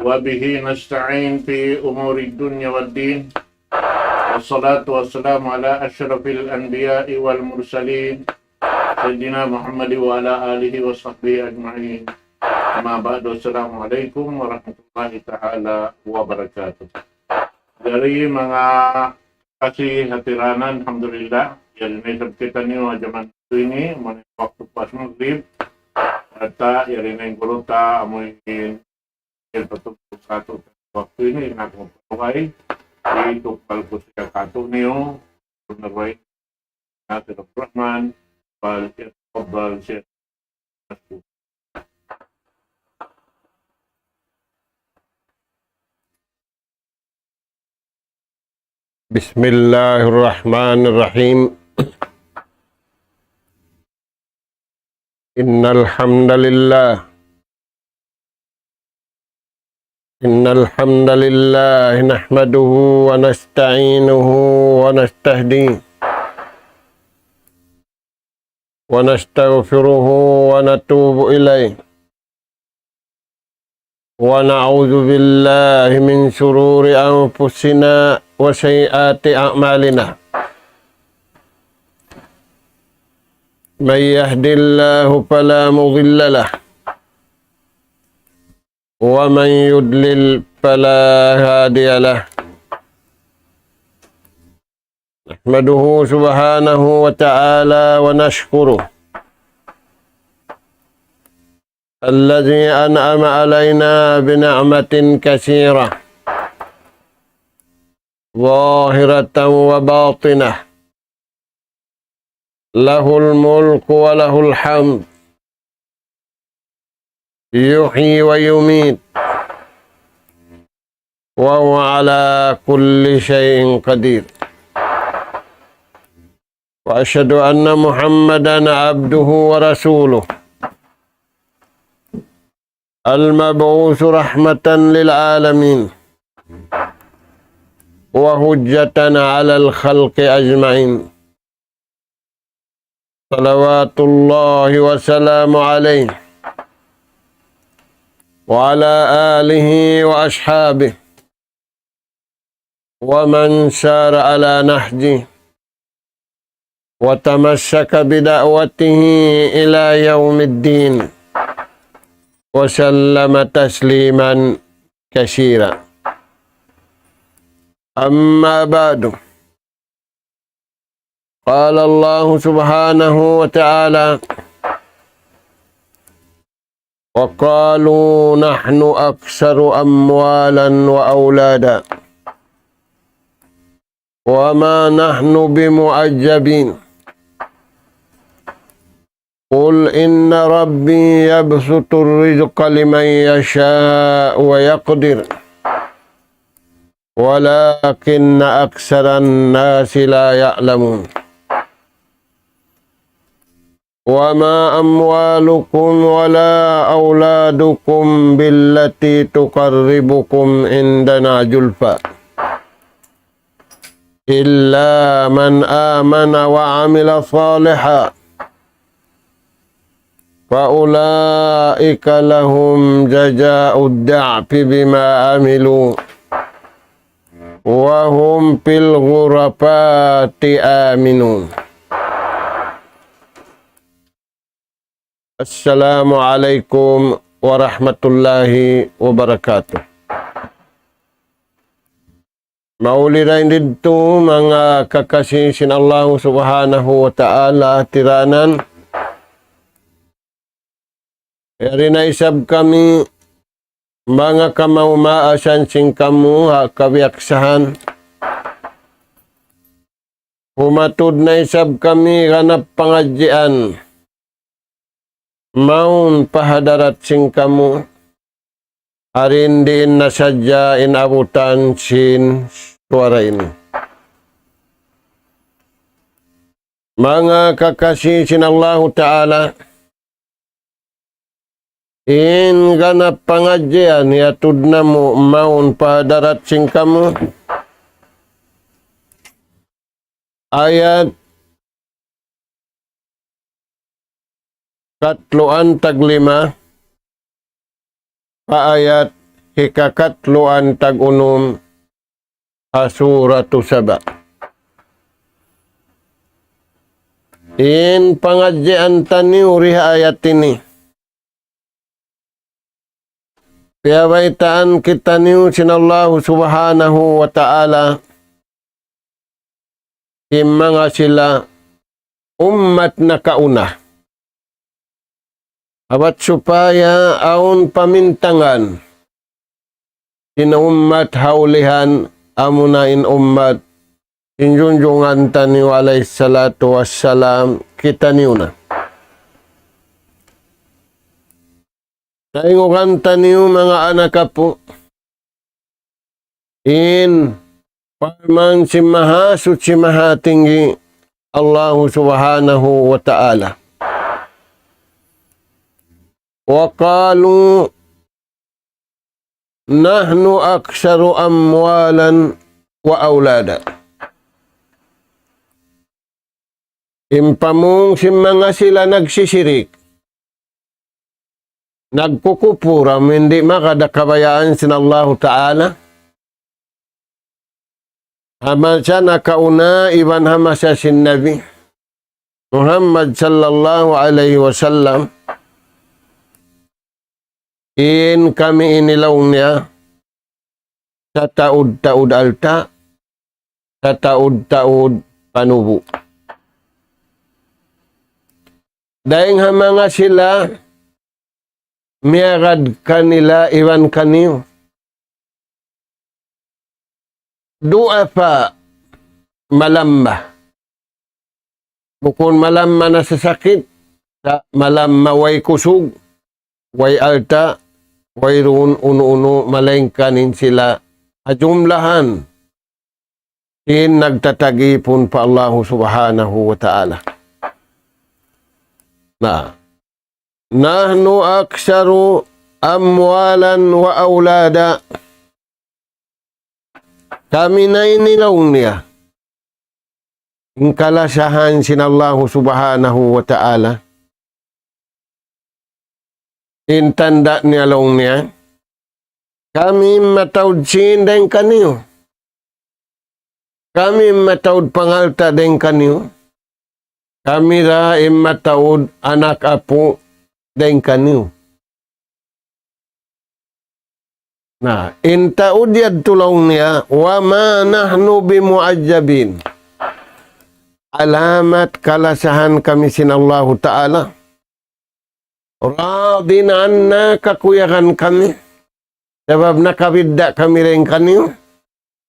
وبه نستعين في أمور الدنيا والدين، والصلاة والسلام على أشرف الأنبياء والمرسلين سيدنا محمد وعلى آله وصحبه أجمعين. أما بعد، السلام عليكم warahmatullahi ta'ala wabarakatuh. Dari mga kasi hatiranan, alhamdulillah, yan may sabkitan niyo jaman ini, mana waktu pas maghrib, at yari na yung gulota, amoy yung patutog kato waktu ini, nakapagpapay, itukal ko siya kato niyo, kunaway natin ang Rahman, bal siya. Bismillahirrahmanirrahim. Innal hamdalillah nahmaduhu wa nasta'inuhu wa nastahdihi wa nastaghfiruhu wa natubu ilayh wa na'udzu billahi min shururi anfusina wa sayyiati a'malina. Man yahdihillahu fala mudilla lahu wa man yudlil fala hadiya lahu. Nahmaduhu subhanahu wa ta'ala wa nashkuruh alladhi an'ama alayna bina'matin katsirah zahiratan wa batinah. Lahul mulku wa lahul hamd, yuhyi wa yumit, wa huwa ala kulli syai'in qadir. Wa asyhadu anna Muhammadan abduhu wa rasuluh, al-mab'utsu rahmatan lil alamin wa hujjatan 'alal khalqi ajma'in. Salawatullahi wa salamu alaihi wa ala alihi wa ashabihi wa man syara ala nahji wa tamassaka bida'watihi ila yaumiddin wa sallama tasliman katsira. Amma ba'du. Qala Allah subhanahu wa ta'ala wa qalu nahnu aktsaru amwalan wa aulada wa ma nahnu bimu'ajjabin. Qul inna rabbi yabsutur rizqa liman yasha'u wa yaqdir walakinna aktsaran nasi la ya'lamun. Wa ma amwalukum wa la auladukum billati tuqarribukum indana julfa illa man amana wa amila salihan fa ulaika lahum jazaa'ud da'fi bima amilu wa hum fil ghurafati aminun. Assalamualaikum warahmatullahi wabarakatuh. Maulidain dito mga kakasih sin Allah subhanahu wa ta'ala tiranan. Yarina isab kami mga kamaumaasan sing kamu kabiaksahan. Humatud na isab kami ganap pangadjian. Maun pahadarat sing kamu arindiin na sadya inabutan sin suara ini. Mga kakasih sin Allah Ta'ala, in ganap pangadjian yatud na mo maun pahadarat sing kamu. Ayat katluan taglima paayat hikakatloan tag-unom Suratu Saba. In pangadyan taniw riha ayat ini. Piyawaitaan kita niyo sinallahu subhanahu wa ta'ala mga sila umat na kauna. Abat supaya aun pamintangan umat haulihan amunain umat injunjungan taniw alayhi salatu wassalam kita niyo na. Naingukan taniw mga anak po in parman si maha suci maha tinggi Allah subhanahu wa ta'ala. Wa qalu nahnu aksaru amwalan wa aulada. Impamong si mga sila nagsisirik, nagkukupuram, hindi makadakabayaan sinallahu ta'ala. Haman siya nakauna, iban hama siya sin Nabi Muhammad sallallahu alaihi wasallam. In kami inilaw niya sa taud-taud alta, sa taud-taud panubo. Dahil nga sila, miyagad kanila iwan kaniyo. Dua pa malamma. Bukon malamma na sa sakit, sa malamma way kusog, way alta, way run uno-uno malengkanin sila. Ajumlahan, in nagtatagipon pa Allah subhanahu wa ta'ala. Na, nahnu aksaru amwalan wa aulada. Kami na inilaw niya. Ang kalasahan sinallahu subhanahu wa ta'ala. Intanda niya long niya. Kami matawd sin kaniyo. Kami matawd pangalta den kaniyo. Kami ra matawd anak apo den kaniyo. Nah, intaud yad tulong niya, wa ma nahnu bimu'ajjabin. Alamat kalasahan kami sinallahu ta'ala. Radin anna kakuyakan kami. Sebab nakabidda kami rin kaniyo.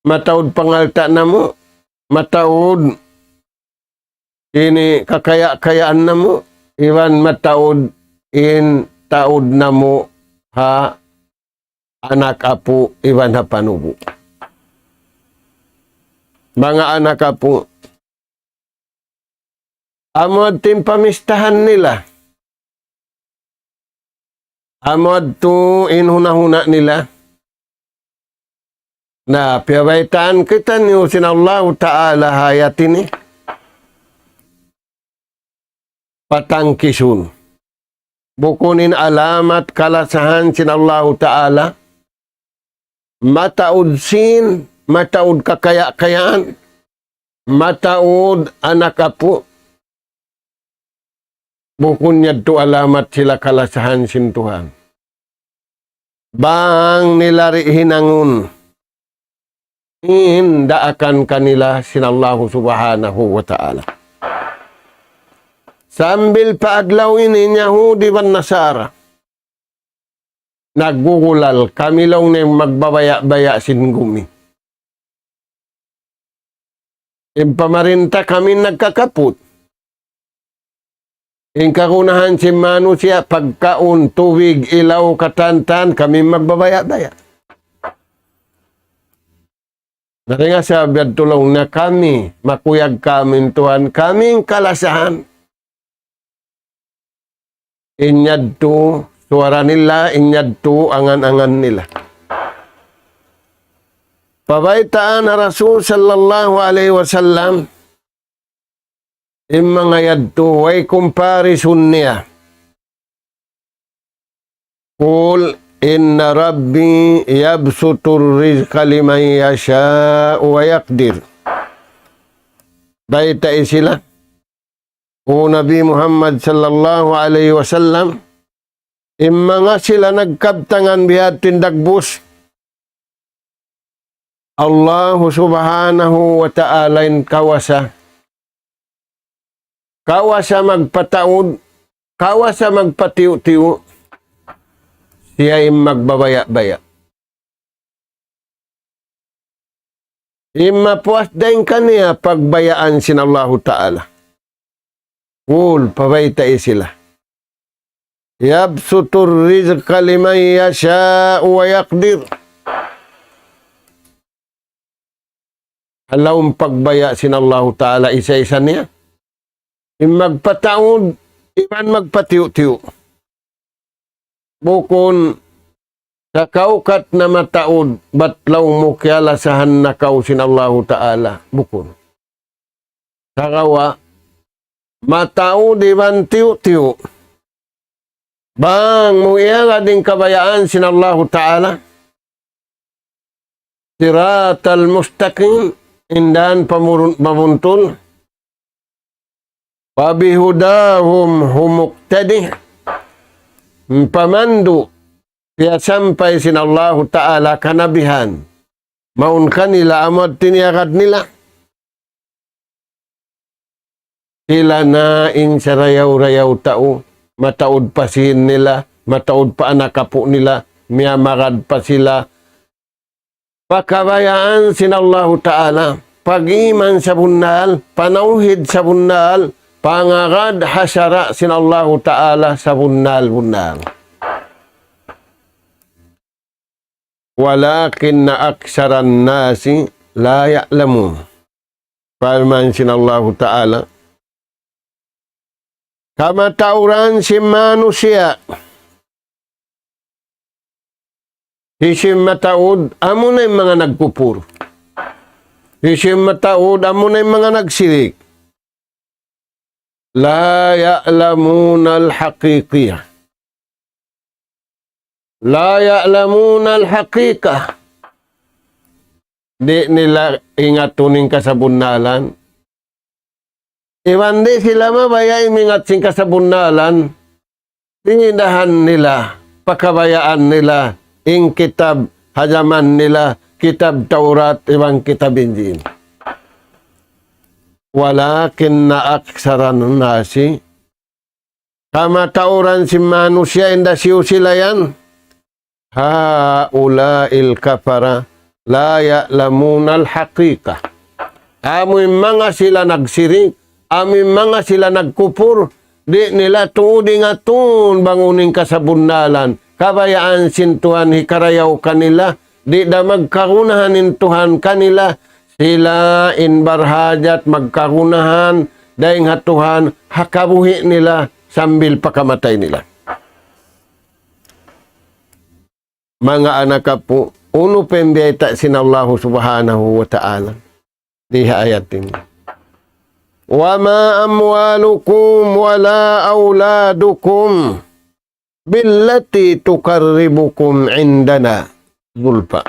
Mataud pangalta namo. Mataud ini kakaya-kayaan namo. Iwan mataud in taud namo ha anak apo iwan ha panubo. Mga anak apo, amod tim pamistahan nila. Amod to inhuna-huna nila. Na piyawaitaan kita niyo sinallahu ta'ala hayatini. Patangkisun. Bukunin alamat kalasahan sinallahu ta'ala. Mataud sin, mataud kakaya-kayaan, mataud anak apo. Bukun niya to alamat sila kalasahan sin Tuhan. Bang nilari hinangun, hinda akan kanila sinallahu subhanahu wa ta'ala. Sambil paaglaw ini Yahudi van Nasara. Naggugulal, kami lang na magbabaya-baya singgumi. Impamarinta kami nagkakaput. Ingkakunahan si Manu siya, pagkaun, tubig, ilaw, katantan, kami magbabaya-baya. Dari nga sabi at tulong na kami, makuyag kami Tuhan, kaming kalasahan. Inyad to, suara nila, inyad to, angan-angan nila. Pabaitaan na Rasul sallallahu alaihi wasallam, mga yadto, way comparison niya. Kul inna rabbi yabsutur rizqa liman yasha'u wa yaqdir. Baita sila. O Nabi Muhammad sallallahu alaihi wasallam, imma nga sila nagkabtangan bihat tindagbus. Allah subhanahu wa ta'ala in kawasa. Kawasa magpataod, kawasa magpatiw-tiw, siya ay magbabaya-baya. Imapuas din kaniya pagbayaan sin Allahu Ta'ala. Kul, pabayta sila. Yabsutur rizqa liman yasha'u wa yaqdir. Alawang pagbaya sin Allahu Ta'ala isa-isa niya. Magpataod, iman magpatiw-tiw. Bukon sa kaukat na mataod, batlaw mo kialasahan na kau sin Allahu Ta'ala. Bukon. Sa kawa, mataod iman tiw-tiw. Bang mo iyaga din kabayaan sin Allahu Ta'ala. Siratal mustaqim, indan pamuntol. Pabihudahum humuktadih. Pamandu kaya sampai sin Allahu Ta'ala kanabihan. Maun kanila amad tiniakad nila. Sila naing sa rayaw-rayaw tao. Mataod pa sin nila. Mataod pa anak kapo nila. Miyamarad pa sila. Pakabayaan sin Allahu Ta'ala. Pag-iman sa bunal. Panauhid sa bunal. Pangagad hasyara sin Allahu Ta'ala sa bunal-bunal. Walakin na aksaran nasi la ya'lamun. Firman sin Allahu Ta'ala. Kamatauran si manusia. Isim mataod, amo na yung mga nagpupur. Isim mataod, amo na yung mga nagsirik. La ya'lamuna al-haqiqiyah. La ya'lamuna al-haqiqah. Di nila ingatunin kasabunalan. Iwan di sila mabaya imingat sing kasabunalan. Tingidahan nila, pakabayaan nila, ing kitab hajaman nila, kitab Taurat, ibang kitab Injil. Walakin na aksaran nasi. Kamatauran si manusia inda siyo sila yan. Haula'il kafara la ya'lamun al-haqiqah. Amoy mga sila nagsiring, amoy mga sila nagkupur, di nila tuudi nga tun banguning kasabunalan, kabayaan sintuhan hikarayaw kanila, di da magkarunahan intuhan kanila, sila inbarhajat magkarunahan, daing hatuhan, hakabuhi nila, sambil pakamatay nila. Mga anak po, uno pembiyata sin Allahu subhanahu wa ta'ala. Diha ayatin. Wa ma amwalukum wala auladukum billati tukarribukum indana zulfa.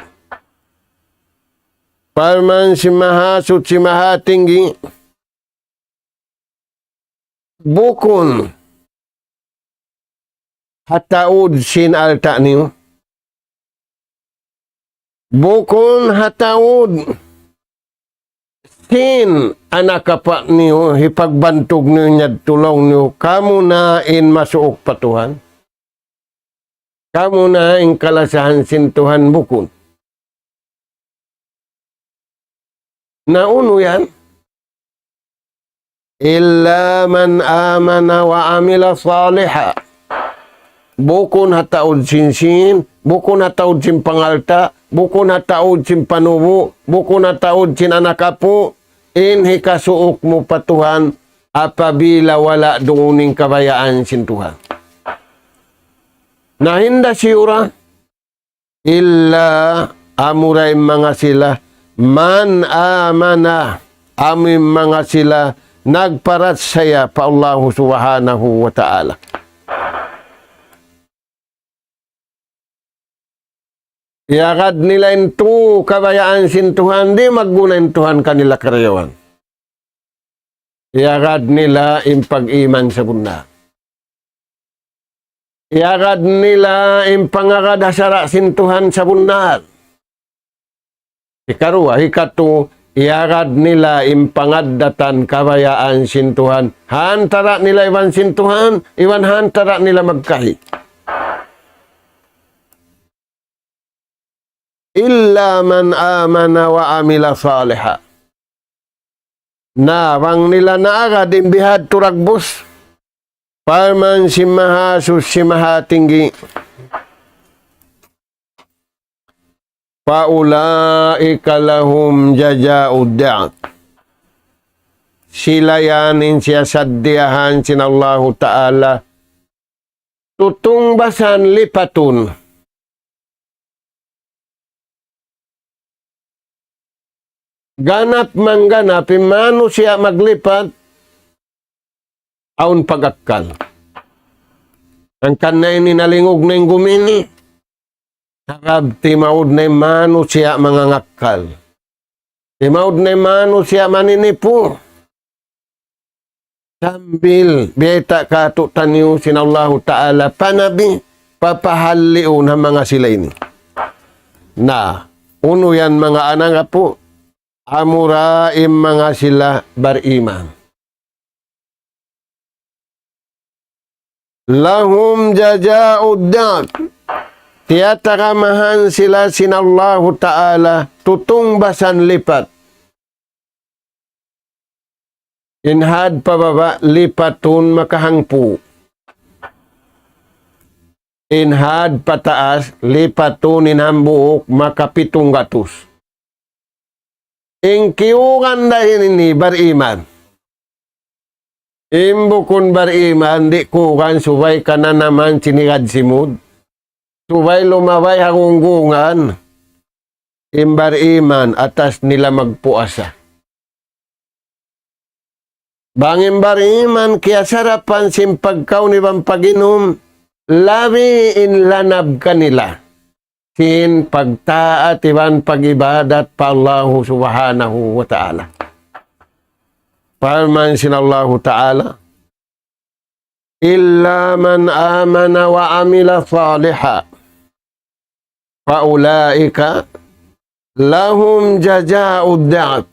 Parman si mahasut si mahatinggi bukun hataud sin alta niyo. Bukun hataud sin anak kapa niyo hipagbantog niyo niya tulong niyo kamu na in masuok patuhan. Kamu na in kalasahan sin Tuhan bukun. Nauno yan. Illa man amana wa amila saliha. Bukun hataud sin, bukun hataud sin pangalta, bukun hataud sin panubo, bukun hataud sin anak kapo, inhi kasuok mo patuhan, apabila wala duuning kabayaan sin Tuhan. Nahinda siura, illa amuray mga sila, man amana, amin mga sila, nagparat saya pa Allah subhanahu wa ta'ala. Iagad nila into kabayaan sin Tuhan, di magguna in Tuhan kanila karayawan. Iagad nila impag-iman sa bunda. Iagad nila impangagad hasara sin Tuhan sa bunda. Ikarua, ikatu, iagad nila impangadatan kabayaan sin Tuhan. Hantara nila iwan sin Tuhan, iwan hantara nila magkahi. Illa man amana wa amila saliha. Nawang nila na agad imbihad turagbos. Parman si mahasus si mahatinggi. Paulaika lahum jajaud da'at. Sila yanin siya saddiyahan sinallahu ta'ala. Tutungbasan lipatun. Ganap mangganap, imano siya maglipat, aun pagakal. Ang kanay ni nalingog na yung gumini, nakab timaud na mano siya mangangakal. Timaud na mano siya maninipo. Sambil, biyeta kato taniyo sinallahu ta'ala, panabi, papahaliw na mga sila ini. Na, uno yan mga anang po, amuraim mga sila bariman. Lahum jajaud da'at. Tiyatakamahan sila sinallahu ta'ala tutungbasan lipat. Inhad pababa lipatun makahangpu. Inhad pataas lipatun inhambuok makapitong gatus. Ingkiukan dahil ini bariman. Imbukun bariman, di kukan subay ka na naman sinigad simud. Subay lumabay hangunggungan. Imbariman, atas nila magpuasa. Bangin bariman, kaya sarapan simpagkaw ni bang paginom, labi inlanab kanila. Sin pagtaat iban pagibadat pa Allahu subhanahu wa ta'ala. Parman sinallahu ta'ala, illa man amana wa amila saliha, faulaika lahum jajaud da'at.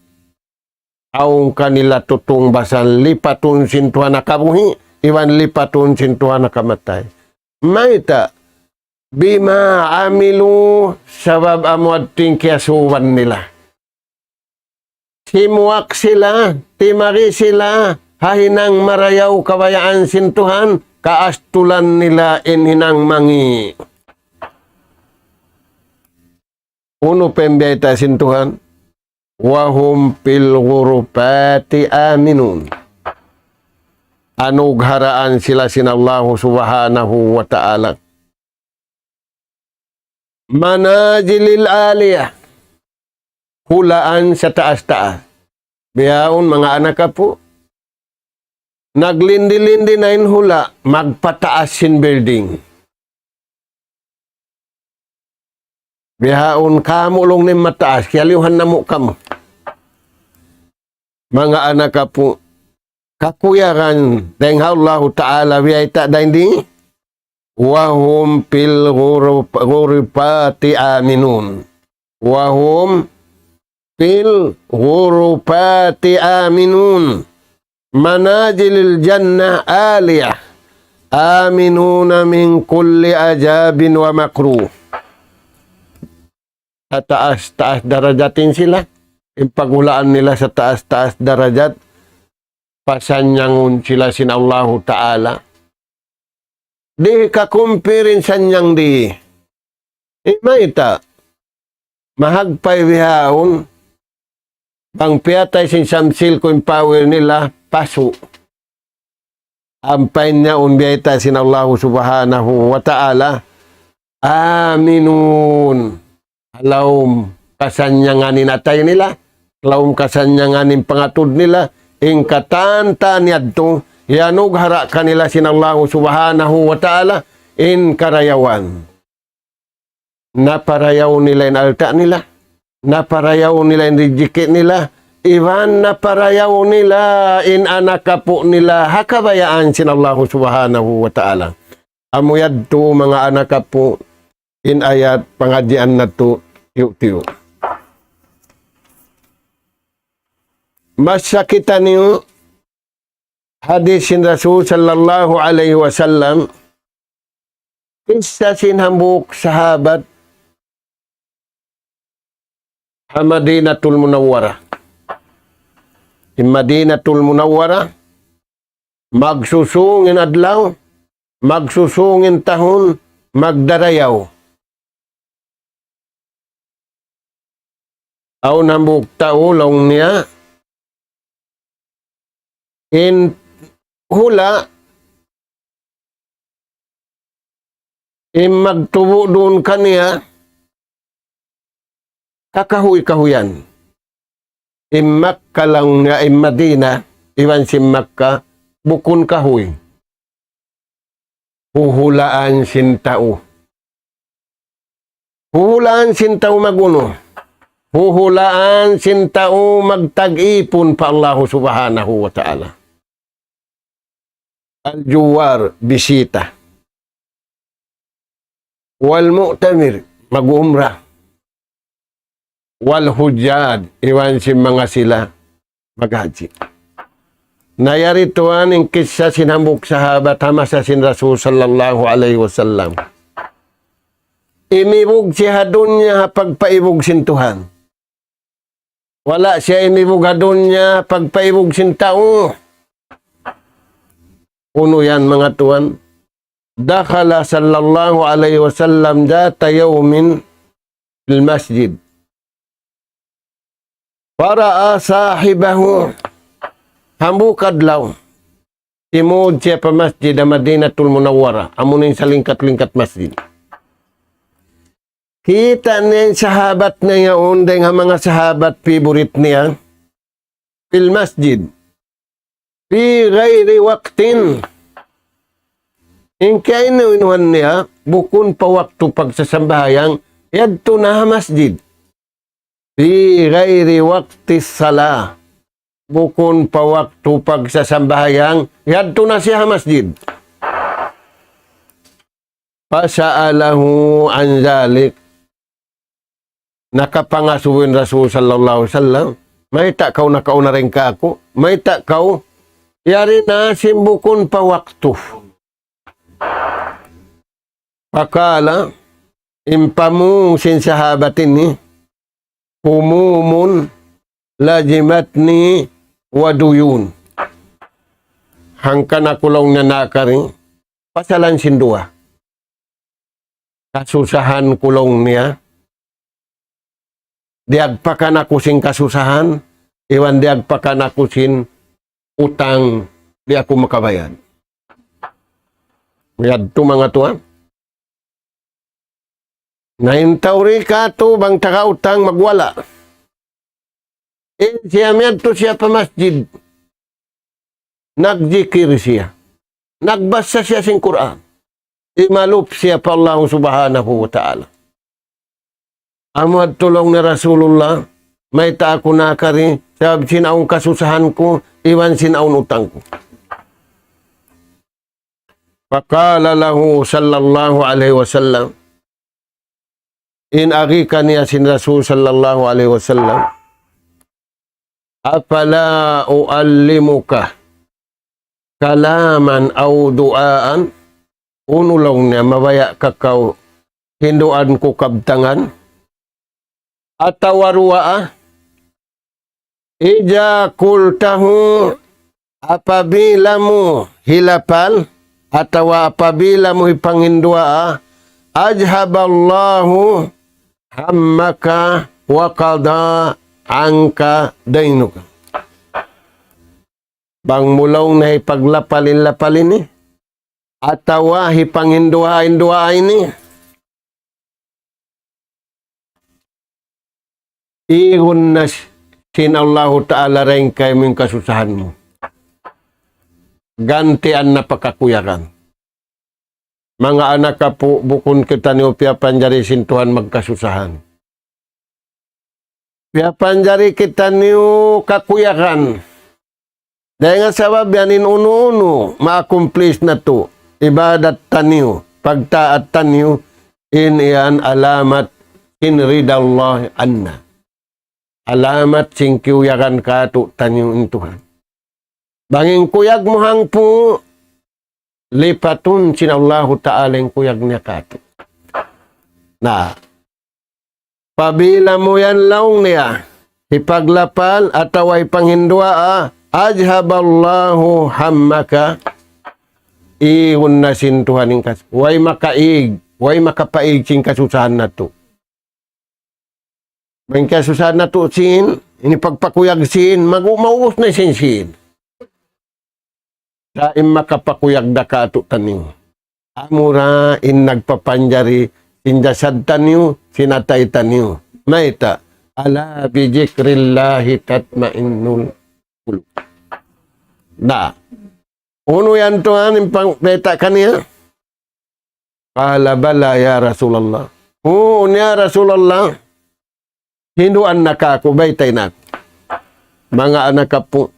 Aung kanila tutungbasan lipatun sintuhan nakabuhi, iwan lipatun sintuhan nakamatay. Maita, bima amilu sabab amuad tingkiasuwan nila. Simuak sila, timari sila, hahinang marayaw kabayaan sintuhan, kaastulan nila inhinang mangi. Uno pembeta sintuhan, wahum pil ghurupati aminun. Anugharaan sila sinallahu subhanahu wa ta'ala. Manajilil aliyah. Hulaan sa taas-taas. Biyaon mga anak ka po. Naglindi-lindi na yung hula, magpataas sin building. Biyaon kamulong ni mataas, kiyaliuhan na mo kamo. Mga anak ka po, kakuyaran, denghallahu ta'ala, biyayta dahin di, wahum pil ghurupati aminun. Wahum pil ghurupati aminun. Manajilil jannah aliyah. Aminuna min kulli ajabin wa makruh. Sa taas-taas darajatin sila. Ipagulaan nila sa taas-taas darajat. Pasanyangun sila sin Allahu Ta'ala. Di kakumpirin sanyang di. Imaita. Mahagpay bihaon. Bang piyatay sin samsil ko yung power nila, paso. Ampay niya unbiyata sin Allahu subhanahu wa ta'ala. Aminun. Alawm kasanyanganin atay nila. Alawm kasanyanganin pangatud nila. Ingkatanta niyadto. Yanug hara kanila sin Allahu subhanahu wa ta'ala. In karayawan. naparayaw nila yung alta nila, naparayaw nila yung rijiki nila, iwan naparayaw nila in anak kapo nila, hakabayaan sin Allah subhanahu wa ta'ala. Amuyad to mga anak kapo, in ayat pangadian na to, tiyo-tiyo. Masakita niyo, hadis sin Rasul sallallahu alaihi wasallam, isa sinhambuk sahabat Madinatul Munawwara. Di Madinatul Munawwara, magsusungin adlaw, magsusungin tahon, magdarayaw. Aw nambuk taulong niya, in hula, in magtubo doon kaniya, kakahuy-kahuyan. In Makka lang nga, in Madina, iwan si Makka, bukun kahuy. Huhulaan sin tao. Huhulaan sin tao maguno. Huhulaan sin tao magtag-ipon pa Allah subhanahu wa ta'ala. Al-juwar, bisita. Wal-mu'tamir, mag-umrah. Wal-hujjad, iwan si mga sila maghaji. Nayarituan ang kisah sinambuk sahabat hama sa sin Rasul sallallahu alaihi wasallam. Imibog siya dunya pagpaibog sin Tuhan. Wala siya imibog dunya pagpaibog sin tao. Uno yan mga tuan. Dakhala sallallahu alaihi wasallam data yawmin fil masjid. Para sahibahu hambukadlaw timod siya pa masjid na Madinatul Munawwara amunin sa lingkat-lingkat masjid. Kita niya yung sahabat na yaon dahil nga mga sahabat favorite niya fil masjid fi ghairi waqtin in kainuinuhan niya bukun pa waktu pagsasambayang yadto na masjid fi ghairi waqti salah. Bukun pa waktu pagsasambayang, yadto na siya masjid. Pasaalahu an zalik. Nakapangasuwin Rasul sallallahu alaihi wasallam, may takaw na kauna rin ka ako, may takaw, yari na simbukun pa waktu. Pakala, impamung sin sahabatin ni, humumun lajimatni waduyun. Hangkan ako lang na nakari, pasalan sindua. Kasusahan kulong niya. Diagpakan ako sin kasusahan, iwan diagpakan ako sin utang di ako makabayad. Yadto mga tuwa. Naintawri ka to bang taga-utang magwala. Siya miyadto siya pa masjid. Nagjikir siya. Nagbasa siya sin Quran. Imalup siya pa Allah subhanahu wa ta'ala. Amad tulong na Rasulullah, may taako na kari, sabab sinaong kasusahan ko, iwan sinaong utang ko. Pakala lahu sallallahu alaihi wasallam, in agika niya sin Rasul sallallahu alaihi wasallam, apala uallimuka kalaman au duaan unulong niya mabaya kakaw hinduan ko kabtangan atawarua ija kultahu apabila mo hilapal atawa apabila mo ipangindua ajhaballahu hammaka wa qada angka dainuk. Bang mulaw na ipaglapalin-lapalin ni. Atawa hipangindua-indua ini. Iyon na sin Allah Ta'ala rin kayo mong kasusahan mo. Gantian na pakakuyakan. mga anak ka po, bukon kita niyo piapanjari sintuhan magkasusahan. Piapanjari kita niyo kakuyakan. Dahil nga sabab yanin uno-uno, ma-accomplish na to. Ibadat taniyo, pagtaat taniyo, iyan alamat inridallah anna. Alamat singkiuyakan ka to taniyo intuhan. Banging kuyag mo hang po, lipatun sinallahu ta'ala yung kuyag niya kato. Na, pabila mo yan laong niya, ipaglapal at away panghindua, ajhaballahu hammaka, ihun na sintuhan ng kas. Way makaig, way makapaig sing kasusahan na to. May kasusahan na to sin, inipagpakuyag sin, maubos na sin. Sa makapakuyag da ka to taning. Amura in nagpapanjari indasad taniyo, sinatay taniyo. Maita, ala bijikrillahi tatmainnul qulub. Na, uno yan to ang pangpeta kaniya. Kala bala ya Rasulullah. Oo ya Rasulullah. Hinduan na ka ako, baytay na. Mga anak ka po,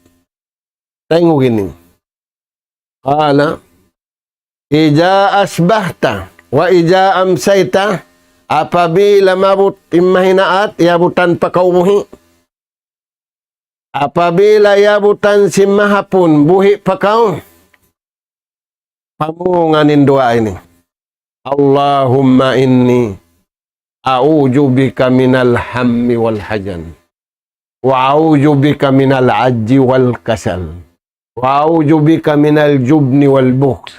tayo gini. Kala, ija asbahta, wa ija amsayta, apabila mabut imahinaat, yabutan pakaubuhi. Apabila yabutan simahapon, buhi pakaw. Pamunganin doa ini. Allahumma inni a'udzu bika minal hammi wal hajan. Wa a'udzu bika minal ajji wal kasal. Wa a'udzu bika minal jubni wal bukhs.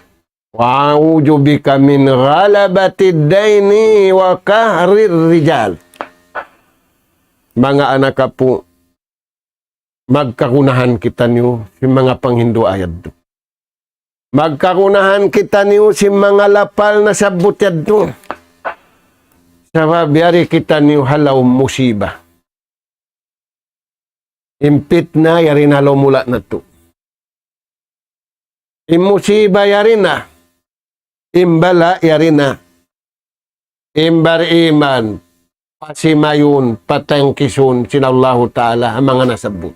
Wa a'udzu bika min ghalabatid daini wa kahrir rijal. Mga anak ka po, magkakunahan kita niyo si mga panghindu ayad. Magkakunahan kita niyo si mga lapal na sabot yadto. Sabab yari kita niyo halaw musiba. Impit na yari na halaw mula na to. Imusiba yari na. Imbala yari na. Imbar iman. Pasimayun, patangkisun, sinallahu ta'ala, ang mga nasabot.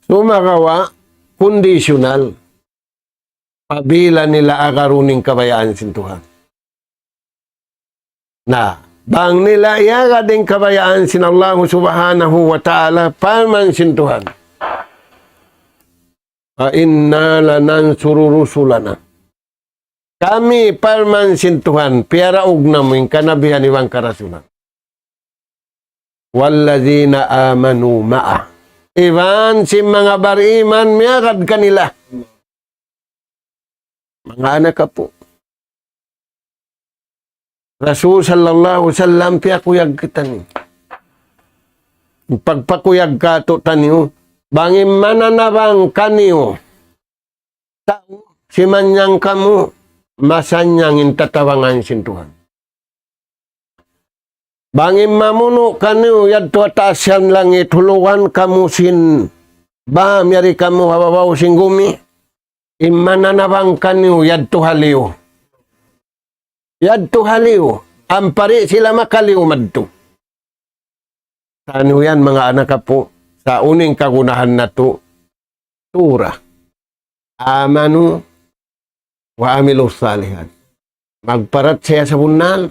Sumagawa, conditional. Pabila nila akaruning kabayaan sintuhan. Na, bang nila iyaga din kabayaan sinallahu subhanahu wa ta'ala, paman sintuhan. Inna lanansuru rusulana. Kami palman sintuhan, piaraog namin kanabihan iwang karasulan. Wallazina amanu ma'a. Iwan si mga bariman, miyagad kanila. Mga anak ka po. Rasul sallallahu sallam, piyakuyag kita niyo. Pagpakuyag ka to taniyo, bangin mananabang kaniyo. Tao, si manyang kamu, masanyang intatawangan sintuhan. Bangin mamuno kaniyo, yadto ataasyan langit, huluan kamu sin, ba, miyari kamu hawawaw sin gumi, imananabang kaniyo, yadto haliyo. Yadto haliyo, ampari sila makaliw madto. Ano yan mga anak ka po, sa uning kagunahan na to, tura, amanu, wa amilus salihan. Magparat siya sa bunal,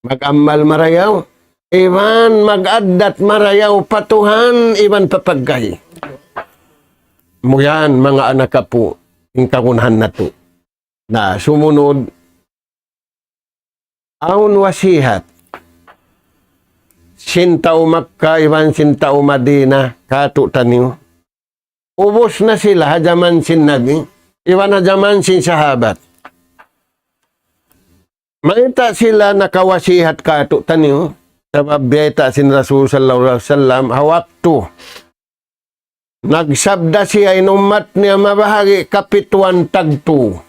mag-amal marayaw, iban mag-addat marayaw, patuhan, iban papaggay. Muyan mga anak ka po, yung kagunahan na to, na sumunod, aun wasihat, sintao Makkah, iban sintao Madina, kato taniyo. Ubos na sila, hajaman sin Nabi, iban hajaman sin sahabat. Maita sila nakawasihat kato taniyo, sabab biyata sin Rasul sallallahu alaihi wasallam, hawakto. Nagsabda siya inumat niya mabahagi kapituan tagto.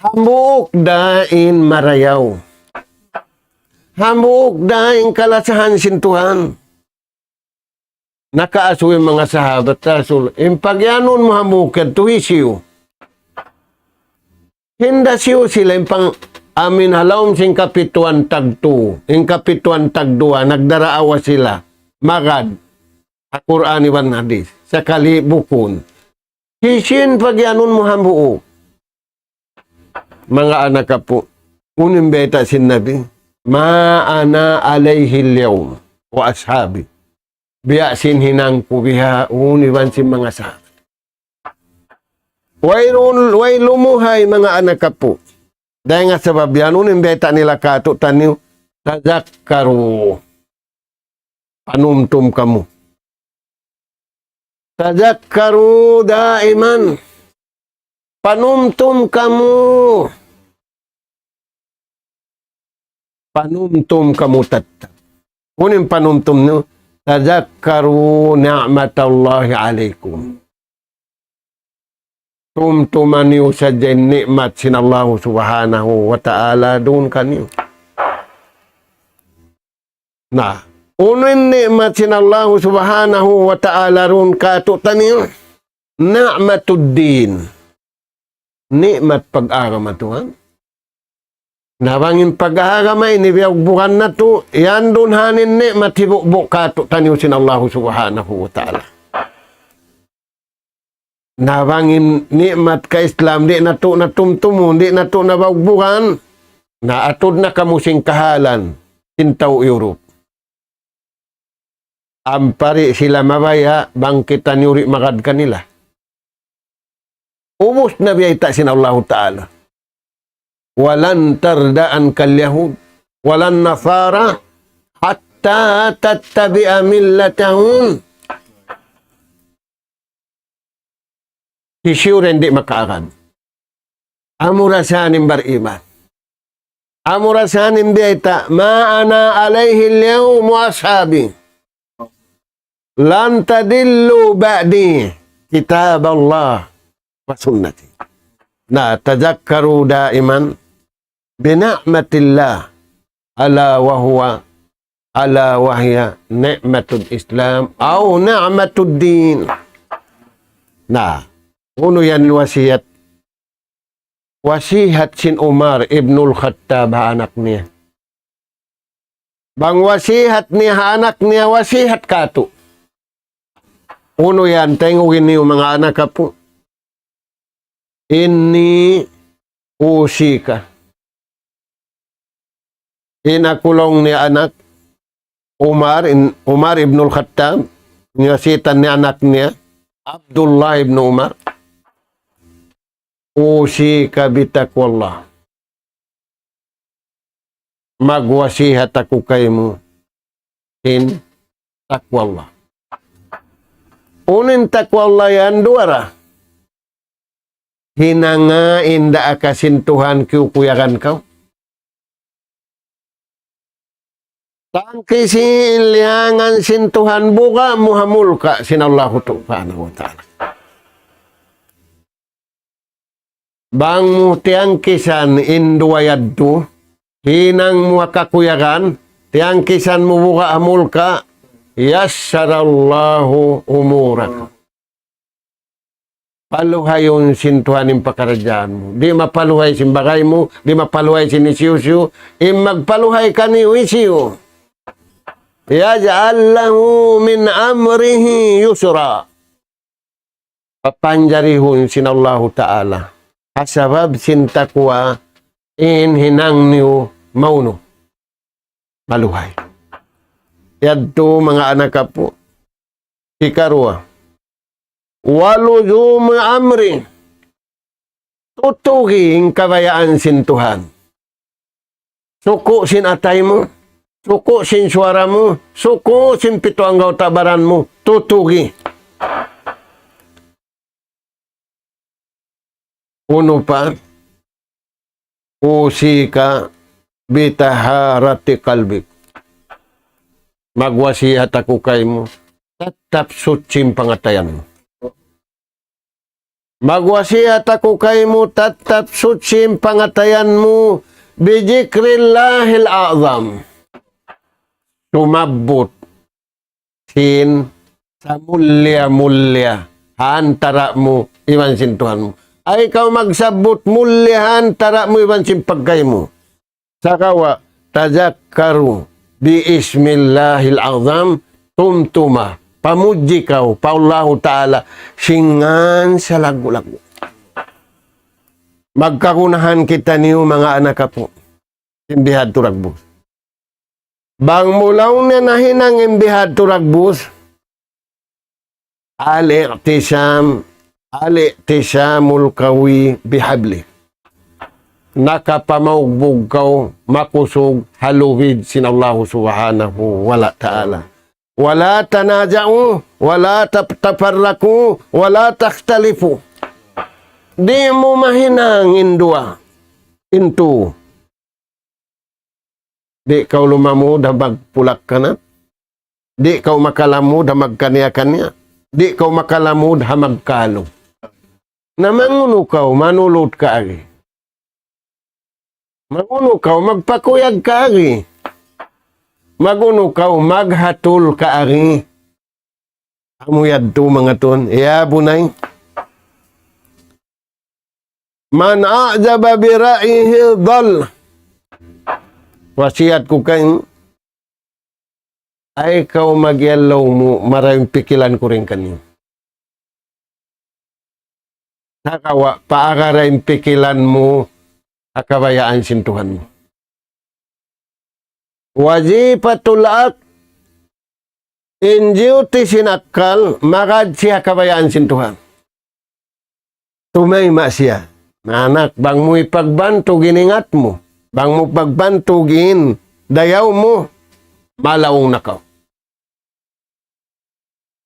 Hambuok dain marayaw. Hambuok dain kalasahan sintuhan. Nakaaso yung mga sahabat Rasul. Impagyanon mo hambukan, tuhisiyo. Hinda siyo sila yung pang amin halawm sing kapituan tagto. Yung kapituan tagdua, nagdaraawa sila. Magad. Quran iwan hadis. Sa kalibukon. Hisin pagyanon mo hambuo. Mga anak ka po. Unim beta sin Nabi. Ma'ana alayhi liyawm. Wa ashabi. Biya sin hinang ko biha. Uniwan sin mga sahabi. Way lumuhay mga anak ka po. Dahil nga sabab yan, unim beta nila kato taniw. Tazakkaru. Panumtum kamu. Tazakkaru daiman. Panumtum kamu. Panumtum kamu tatap. Kunin panumtum nyo. Tazakkaru ni'matallahi alaikum. Tumtuman niyo sa nikmat sinallahu subhanahu wa ta'ala doon kanyo. Nah. Unin nikmat sinallahu subhanahu wa ta'ala ron katutan niyo. Na'matuddin. Nikmat pag-agama Tuhan. Nabangin pag-agamay, nibiyagbukan na to. Yan doon hanin nikmat hibukbuk katutan niyo sinallahu subhanahu wa ta'ala. Nabangin nikmat ka Islam, di na to natumtumo, di na to nabagbukan. Naatod na kamusing kahalan. Sintaw Europe. Ampari sila mabaya, bangkitan yuri magad kanila. Ubus na biyayta sin Allah Ta'ala. Walan tardaan kal Yahud, walan nasara, hatta tattabi'a millatahum. Sisure hindi makaagad. Amurasanin bariman. Amurasanin biyayta, ma'ana alayhi al-yawm wa ashabi. Lan tadillu ba'di kitab Allah wa sunnati. Na tazakkaru daiman bina'matillah ala wa hiya ni'matul Islam au ni'matud din. Na uno yan wasiat. Wasihat sin Umar ibnul Khattab anak niya. Bang wasihat niya anak niya wasihat kato. Uno yan, tengugin niyo mga anak ka po. Inni usika. Inakulong ni anak Umar ibnul Khattab. Niyasitan ni anak niya Abdullah ibn Umar. Usika bitakwallah. Magwasihat ako kayo mo in takwallah. Unin takwallah yan duara. Hinangain da akasin Tuhan kiukuyakan kau. Tangki sin liangan sin Tuhan buka muhamul ka sin Allah subhanahu wa ta'ala. Bang mo tiang kisan induayad tu, hinang mo kakuyakan, tiang kisan mo buka amul ka, yassarallahu umurak. Paluhayon sin Tuhan yung pakarajaan mo. Di mapaluhay sin bagay mo, di mapaluhay sin isiyo-siyo, magpaluhay ka ni isiyo. Yaj'al lahu min amrihi yusra. Papanjarihun sin Allah Ta'ala. Asabab sin takwa in hinang niyo mauno. Maluhay. Yadto mga anak ka po. Ikarwa. Waluzum amri. Tutuging kabayaan sin Tuhan. Suko sin atay mo. Suko sin suara mo. Suko sin pito ang tabaran mo. Tutugi. Uno pa. Usika bitaharati kalbik. Magwasihat ako kay mo. Tatap sutsim pangatayan mo. Magwasihat ako kay mo. Tatap sutsim pangatayan mo. Bijikrillahil a'zam. Tumabot. Sin sa mulya-mulya. Hantara mo. Iman sin Tuhan mo. ay ikaw magsabot mulyahan tara mo iban simpagkay mo. Sakawa, tadakkaru bi ismillahil azam tumtuma. Pamuji kaw, paullahu ta'ala, singan sa lagu-lagu. Magkakunahan kita niyo mga anak ka po. Imbihad turagbus. Bang mulaw na nahinang imbihad turagbus, al-i'tisamul kawi bihabli. Nakapamaugbog kaw, makusog, haluhid sinallahu subhanahu wa ta'ala. Wala tanaja'u, wala tafarraku, wala takhtalifu. Di mo mahinang indua. Into. Di kau lumamud magpulak ka na. Di kau makalamud magkanya-kanya. Di kau makalamud magkalo. Namanguno kau, manulot ka agi. Manguno kau, magpakuyag ka agi. Maguno kaw, maghatul ka ari. Amuyad to mga ton. Iya, bunay. Man a'jaba bira'ihi dhal. Wasiat ko kayo, ay ikaw magyalaw mo, maraming pikilan ko rin kanyo. Nakawa, paakaraming pikilan mo, akabayaan sintuhan mo. Wajibatul ak in duty sinakal magad siya kabayaan sintuhan. Tumay siya. Anak, bang mo ipagbanto giningat mo. Bang mo pagbanto gin dayaw mo. Malawong na kaw.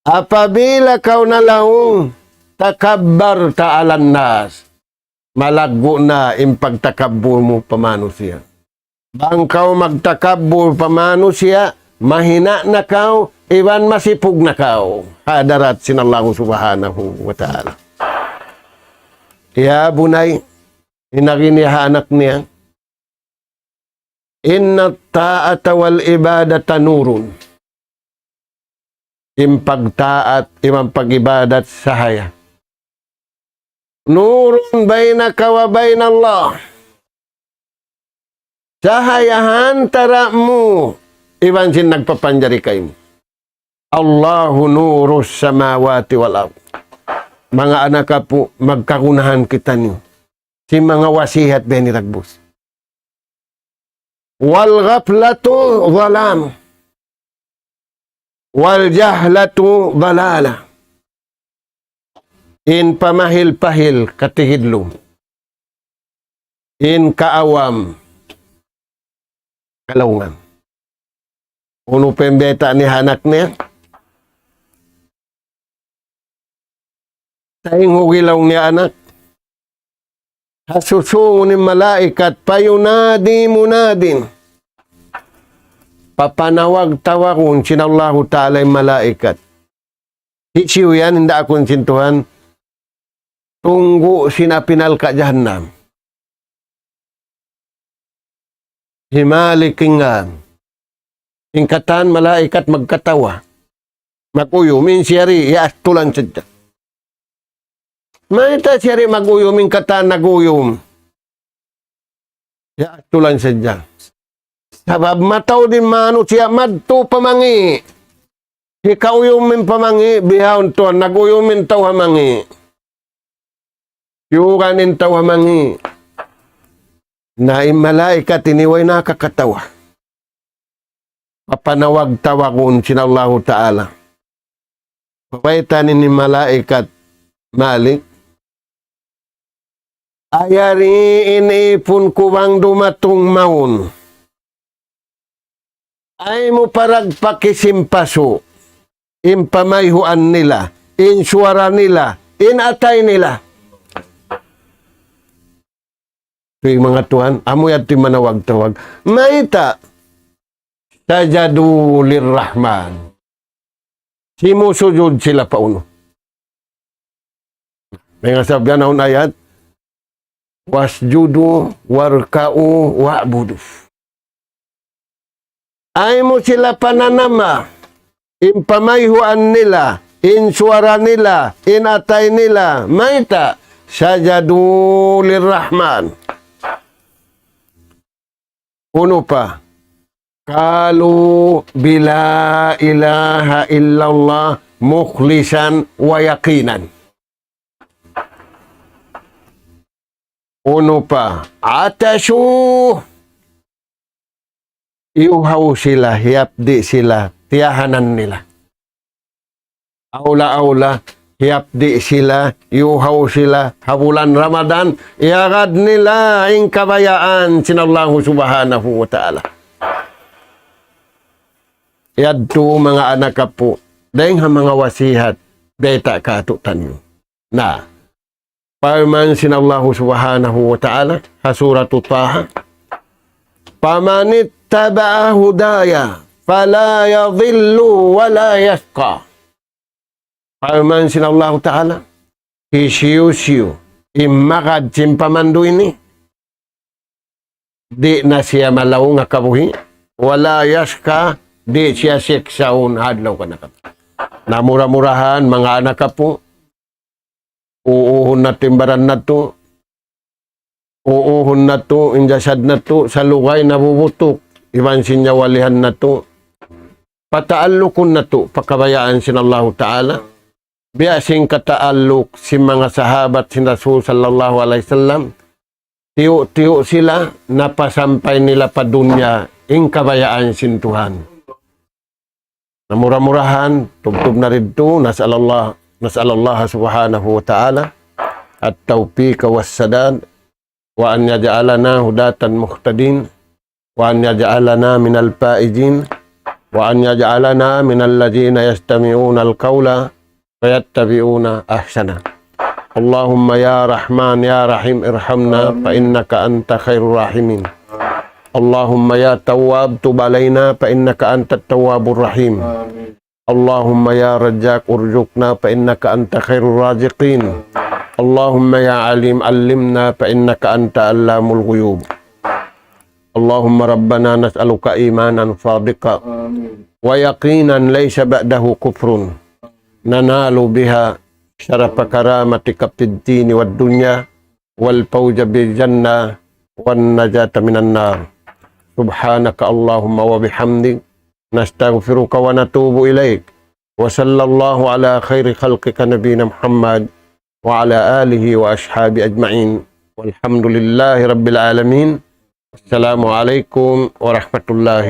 Apabila kaw nalawong takabbar ta'alan nas. Malago na impagtakabbo mo pamano siya. Bang kau magtakabur pamano siya, mahina na kau, iwan masipug na kau. Hadarat sinallahu subhanahu wa ta'ala. Ya bunay, inaginiha anak niya, inna ta'ata wal ibadata nurun. Impagtaat, pag-ibadat sahaya. Nurun bainaka wa bainallah. Sahayahan tara mo. Iwan sin nagpapanjari kayo. Allahu nurus samawati wal ard. Mga anak ka po, magkakunahan kita niyo. Si mga wasihat beni ragbus. Wal ghaflatu dhalam. Wal jahlatu dhalala. In pamahil-pahil katihidlo. In kaawam kalungan. Uno pembeta ni hanak niya. Taing hugilaw niya anak. Hasusungo ni malaikat payunadi munadin. Papanawag-tawakun sinallahu ta'ala yung malaikat. Hisiw yan, hindi akong sintuhan. Tunggu sinapinal ka jahannam. Himaliking nga. Ingkatan, malaikat magkatawa. Maguyumin siyari, tulan sadya. Maita siyari maguyumin katan, naguyum. Tulan sadya. Sabab mataw din mano siya, madto pamangi. Hikauyumin pamangi, bihawon to, naguyumin taw hamangi. Yuganin taw hamangi. Na malaikat iniway nakakatawa. Papanawag-tawakun sinallahu ta'ala. Papaitan ni malaikat Malik. Ayari inipun kuwang dumatong maun. Ay mo paragpakisimpaso. Impamayhuan nila. Insuara nila. Inatay nila. Yung mga tuhan, amoy at manawag-tawag. Maita, sajadu lirrahman. Simusujud sila pa uno. May nga sabihan na ayat, wasjudu warka'u wa'budu. Ay mo sila pananama, impamayhuan nila, insuara nila, inatay nila, maita, sajadu lirrahman. Uno pa, qalu bila ilaha illallah mukhlisan wa yaqinan. Uno pa, atashu, iuhaw sila, hiyapdi sila, tiyahanan nila. Aula-aula, hiyapdi sila, iuhaw sila, habulan Ramadan, iagad nila ang kabayaan sinallahu subhanahu wa ta'ala. Yadto mga anak po, dahil mga wasihat, beta katutan nyo. Na, Parman sinallahu subhanahu wa ta'ala, hasuratu Taha, pamanit taba'a hudaya, fala yadhillu wa la yashqa. Parman sinallahu ta'ala, hisiyu-siyu, imakad simpamandu ini, di na siya malaw nga kabuhi, wala yashqa, di siya siksaun hadlaw ka na kabuhi. Namura-murahan, mga anak po, uuhon na timbaran na to, uuhon na to, injasad na to, sa lugay na bubutok, iwan sinyawalihan na to, pataalukon na to, pakabayaan sinallahu ta'ala, biyasing kataaluk si mga sahabat sin Rasul sallallahu alaihi wasallam, tiyo sila, napasampay nila pa dunya, ing kabayaan sin Tuhan. Namura-murahan, tubtub na rin to, nasalallah subhanahu wa ta'ala at-tawfiq was-sadad wa an yaj'alana hudatan muhtadin wa an yaj'alana minal faizin wa an yaj'alana minal ladzina yastami'una al-qawla wa yattabi'una ahsana. Allahumma ya Rahman ya Rahim irhamna fa innaka anta khairur rahimin. Allahumma ya Tawwab tub alaina fa innaka antat tawwabur rahim. Allahumma ya Razzaq urzuqna fa innaka anta khairur raziqin. Allahumma ya Alim allimna fa innaka anta allamul ghuyub. Allahumma rabbana nas'aluka imanan sadiqa wa yaqinan laysa ba'dahu kufrun nanalu biha syarafa karamatika fid dini wad dunya wal fawza bil jannah wan najata minan nar. Subhanaka Allahumma wa bihamdik nastaghfiruka wa natubu ilaik. Wa sallallahu ala khairi khalqika nabiyina Muhammad wa ala alihi wa ashabi ajma'in. Walhamdulillahi rabbil alamin. Assalamualaikum warahmatullahi